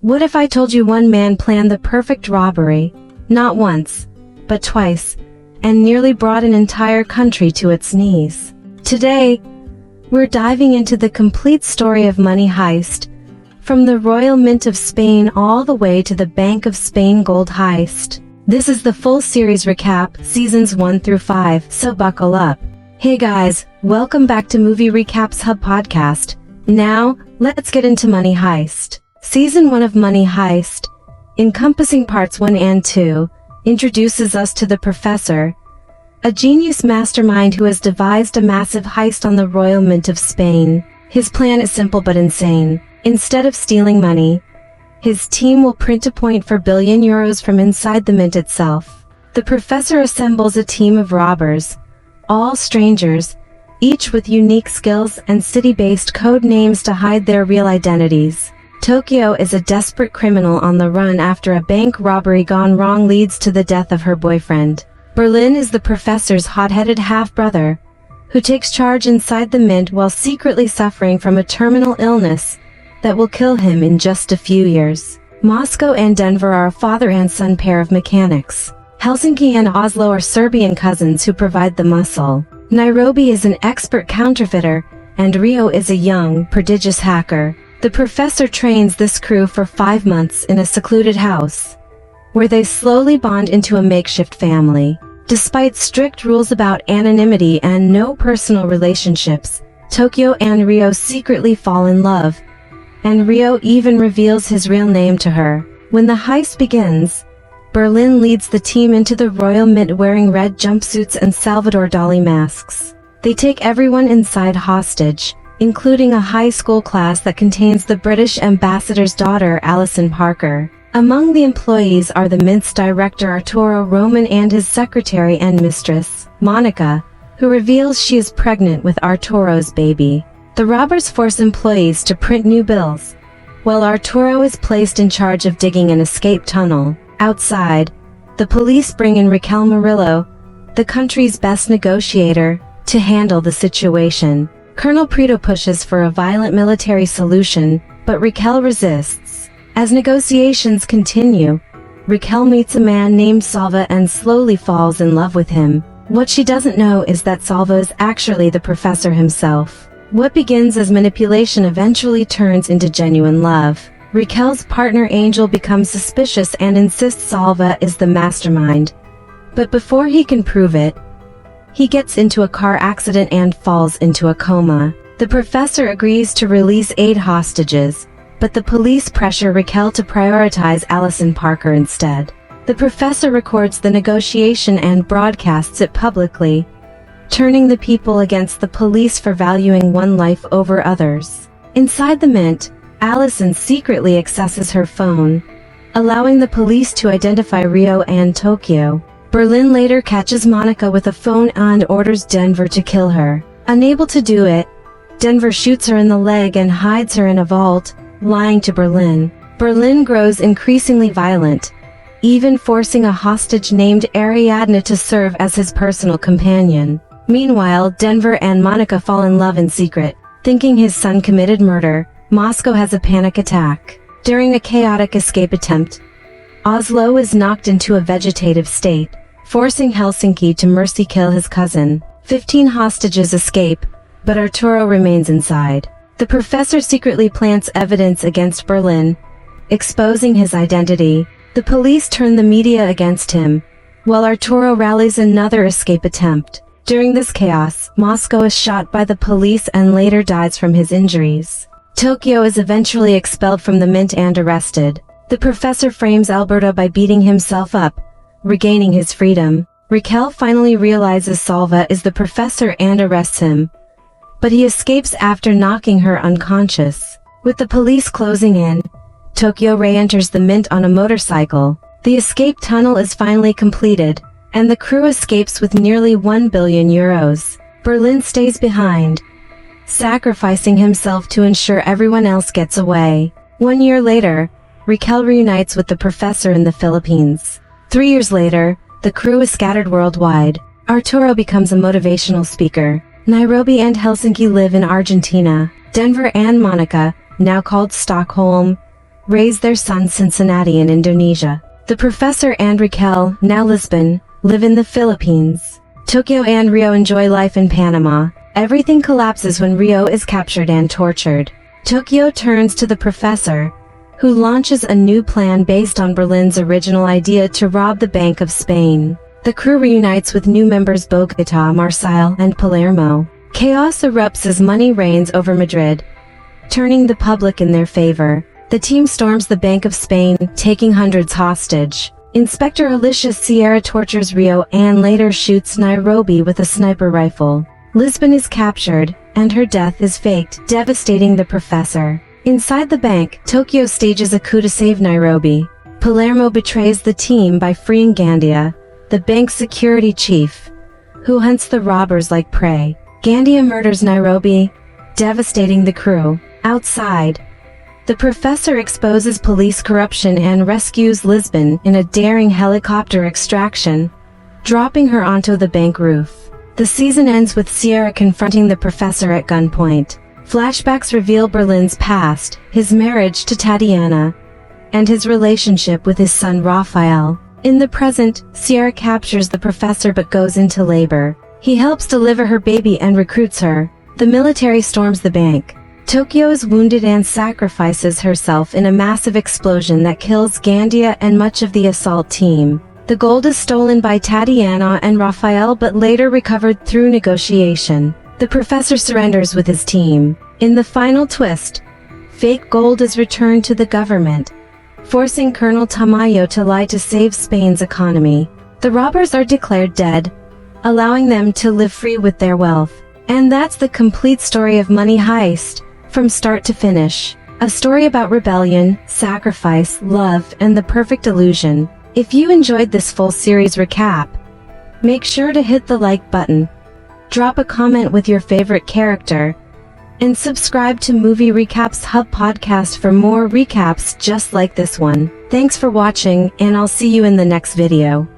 What if I told you one man planned the perfect robbery, not once, but twice, and nearly brought an entire country to its knees? Today, we're diving into the complete story of Money Heist, from the Royal Mint of Spain all the way to the Bank of Spain gold heist. This is the full series recap, seasons 1 through 5, so buckle up. Hey guys, welcome back to Movie Recaps Hub podcast. Now, let's get into Money Heist. Season 1 of Money Heist, encompassing parts 1 and 2, introduces us to the Professor, a genius mastermind who has devised a massive heist on the Royal Mint of Spain. His plan is simple but insane. Instead of stealing money, his team will print a point for billion euros from inside the mint itself. The Professor assembles a team of robbers, all strangers, each with unique skills and city-based code names to hide their real identities. Tokyo is a desperate criminal on the run after a bank robbery gone wrong leads to the death of her boyfriend. Berlin is the Professor's hot-headed half-brother, who takes charge inside the mint while secretly suffering from a terminal illness that will kill him in just a few years. Moscow and Denver are a father and son pair of mechanics. Helsinki and Oslo are Serbian cousins who provide the muscle. Nairobi is an expert counterfeiter, and Rio is a young, prodigious hacker. The Professor trains this crew for 5 months in a secluded house, where they slowly bond into a makeshift family. Despite strict rules about anonymity and no personal relationships, Tokyo and Rio secretly fall in love, and Rio even reveals his real name to her. When the heist begins, Berlin leads the team into the Royal Mint wearing red jumpsuits and Salvador Dali masks. They take everyone inside hostage, including a high school class that contains the British ambassador's daughter, Alison Parker. Among the employees are the Mint's director Arturo Roman and his secretary and mistress, Monica, who reveals she is pregnant with Arturo's baby. The robbers force employees to print new bills, while Arturo is placed in charge of digging an escape tunnel. Outside, the police bring in Raquel Murillo, the country's best negotiator, to handle the situation. Colonel Prieto pushes for a violent military solution, but Raquel resists. As negotiations continue, Raquel meets a man named Salva and slowly falls in love with him. What she doesn't know is that Salva is actually the Professor himself. What begins as manipulation eventually turns into genuine love. Raquel's partner Angel becomes suspicious and insists Salva is the mastermind. But before he can prove it, he gets into a car accident and falls into a coma. The Professor agrees to release 8 hostages, but the police pressure Raquel to prioritize Alison Parker instead. The Professor records the negotiation and broadcasts it publicly, turning the people against the police for valuing one life over others. Inside the mint, Alison secretly accesses her phone, allowing the police to identify Rio and Tokyo. Berlin later catches Monica with a phone and orders Denver to kill her. Unable to do it, Denver shoots her in the leg and hides her in a vault, lying to Berlin. Berlin grows increasingly violent, even forcing a hostage named Ariadne to serve as his personal companion. Meanwhile, Denver and Monica fall in love in secret. Thinking his son committed murder, Moscow has a panic attack. During a chaotic escape attempt, Oslo is knocked into a vegetative state, forcing Helsinki to mercy kill his cousin. 15 hostages escape, but Arturo remains inside. The Professor secretly plants evidence against Berlin, exposing his identity. The police turn the media against him, while Arturo rallies another escape attempt. During this chaos, Moscow is shot by the police and later dies from his injuries. Tokyo is eventually expelled from the mint and arrested. The Professor frames Alberto by beating himself up, regaining his freedom. Raquel finally realizes Salva is the Professor and arrests him, but he escapes after knocking her unconscious. With the police closing in, Tokyo re-enters the mint on a motorcycle. The escape tunnel is finally completed, and the crew escapes with nearly 1 billion euros. Berlin stays behind, sacrificing himself to ensure everyone else gets away. 1 year later, Raquel reunites with the Professor in the Philippines. 3 years later, the crew is scattered worldwide. Arturo becomes a motivational speaker. Nairobi and Helsinki live in Argentina. Denver and Monica, now called Stockholm, raised their son Cincinnati in Indonesia. The professor and Raquel, now Lisbon, live in the Philippines. Tokyo and Rio enjoy life in Panama. Everything collapses when Rio is captured and tortured. Tokyo turns to the professor, who launches a new plan based on Berlin's original idea to rob the Bank of Spain. The crew reunites with new members Bogota, Marseille, and Palermo. Chaos erupts as money reigns over Madrid, turning the public in their favor. The team storms the Bank of Spain, taking hundreds hostage. Inspector Alicia Sierra tortures Rio and later shoots Nairobi with a sniper rifle. Lisbon is captured, and her death is faked, devastating the professor. Inside the bank, Tokyo stages a coup to save Nairobi. Palermo betrays the team by freeing Gandia, the bank's security chief, who hunts the robbers like prey. Gandia murders Nairobi, devastating the crew. Outside, the professor exposes police corruption and rescues Lisbon in a daring helicopter extraction, dropping her onto the bank roof. The season ends with Sierra confronting the professor at gunpoint. Flashbacks reveal Berlin's past, his marriage to Tatiana, and his relationship with his son Raphael. In the present, Sierra captures the professor but goes into labor. He helps deliver her baby and recruits her. The military storms the bank. Tokyo is wounded and sacrifices herself in a massive explosion that kills Gandia and much of the assault team. The gold is stolen by Tatiana and Raphael but later recovered through negotiation. The professor surrenders with his team. In the final twist, fake gold is returned to the government, forcing Colonel Tamayo to lie to save Spain's economy. The robbers are declared dead, allowing them to live free with their wealth. And that's the complete story of Money Heist, from start to finish. A story about rebellion, sacrifice, love, and the perfect illusion. If you enjoyed this full series recap, make sure to hit the like button, drop a comment with your favorite character, and subscribe to Movie Recaps Hub podcast for more recaps just like this one. Thanks for watching, and I'll see you in the next video.